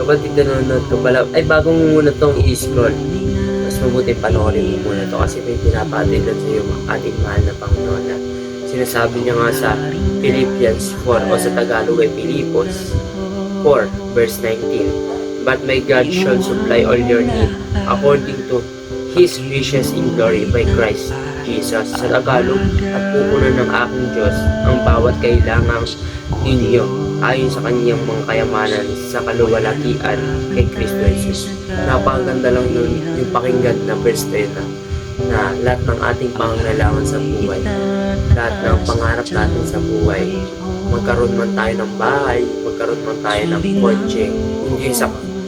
Kapatid nanonood ka pala, ay bago mo muna tong i-scroll, mas mabuti panoorin mo muna to kasi may pinapatid lang sa iyo ating mahal na Panginoon na sinasabi niya nga sa Philippians 4 o sa Tagalog ay Pilipos 4 verse 19. But my God shall supply all your need according to His riches in glory by Christ Jesus. Sa Tagalog, at pupunan ng aking Diyos ang bawat kailangang ninyo ayon sa kanyang mga kayamanan sa kaluwalhatian kay Kristo Jesus. Napakaganda lang nun yung pakinggan na verse 10 na lahat ng ating pangangailangan sa buhay, lahat ng pangarap natin sa buhay, magkaroon man tayo ng bahay, magkaroon man tayo ng kotse,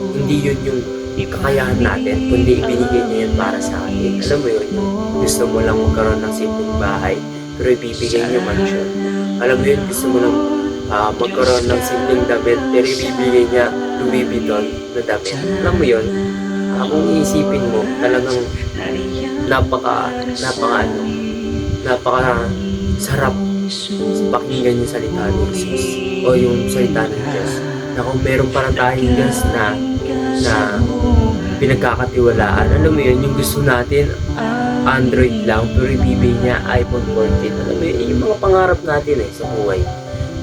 hindi yun yung kakayahan natin, kundi ibinigay niya yun para sa atin. Alam mo yun, yung gusto mo lang magkaroon ng simpleng bahay, pero ibibigay niya mansion. Alam mo yun, gusto mo lang magkaroon ng simpleng damit, pero ibibigay niya Louis Vuitton na damit. Alam mo yun, kung iisipin mo, talagang napaka sarap pakinggan yung salita ni Jesus o yung salita ng Diyos na kung meron para tayong Diyos na pinagkakatiwalaan, alam mo yun, yung gusto natin Android lang pero ibibigay niya iPhone 14. Alam mo yun, yung mga pangarap natin sa buhay.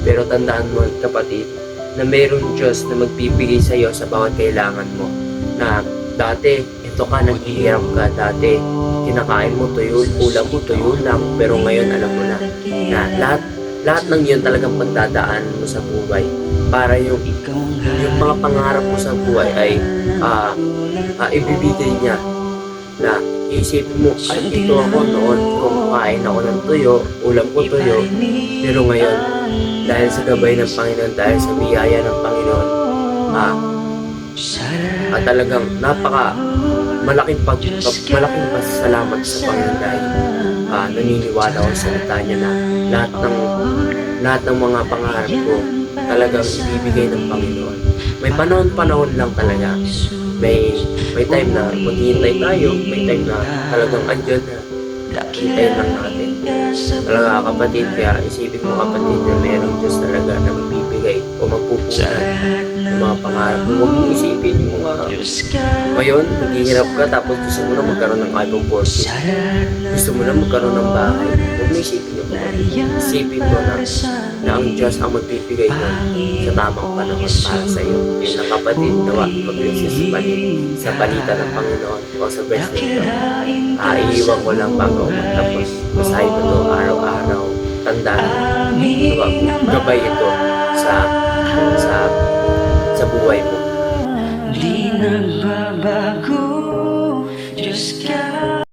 Pero tandaan mo kapatid na mayroong Diyos na magbibigay sa iyo sa bawat kailangan mo. Na dati ito ka, naghihirap ka, dati kinakain mo tuyo, ulam mo tuyo lang, pero ngayon alam mo na lahat ng yun talagang pagdadaan mo sa buhay para yung mga pangarap mo sa buhay ay ibibigay niya. Na isipin mo, ay ito ako noon, kumakain ako ng tuyo, ulam ko tuyo, pero ngayon dahil sa gabay ng Panginoon, dahil sa biyaya ng Panginoon, talagang malaking pasasalamat sa Panginoon dahil naniniwala ko sa salita niya na lahat ng mga pangarap ko talagang ibibigay ng Panginoon. May panahon lang talaga. May time na maghihintay tayo, may time na talagang andyan na hintayin lang natin. Talaga kapatid, kaya isipin mo kapatid na mayroong Diyos talaga na magbibigay o magpupunan ng mga pangarap mo. Huwag mong isipin yung mga ngayon, naghihirap ka tapos gusto mo na magkaroon ng iPhone 14. Gusto mo na magkaroon ng bahay. Huwag mo isipin yung isipin mo na ang Diyos ang magbibigay mo sa tamang panahon para sa iyo. Yun ang kapatid, nawa mag-resist sa balita ng Panginoon o sa verse nito. Iiwan ko lang bago magtapos. Basahin mo ito araw-araw. Tandaan, gabay ito sa buhay mo. Di nagbabago, Diyos ka.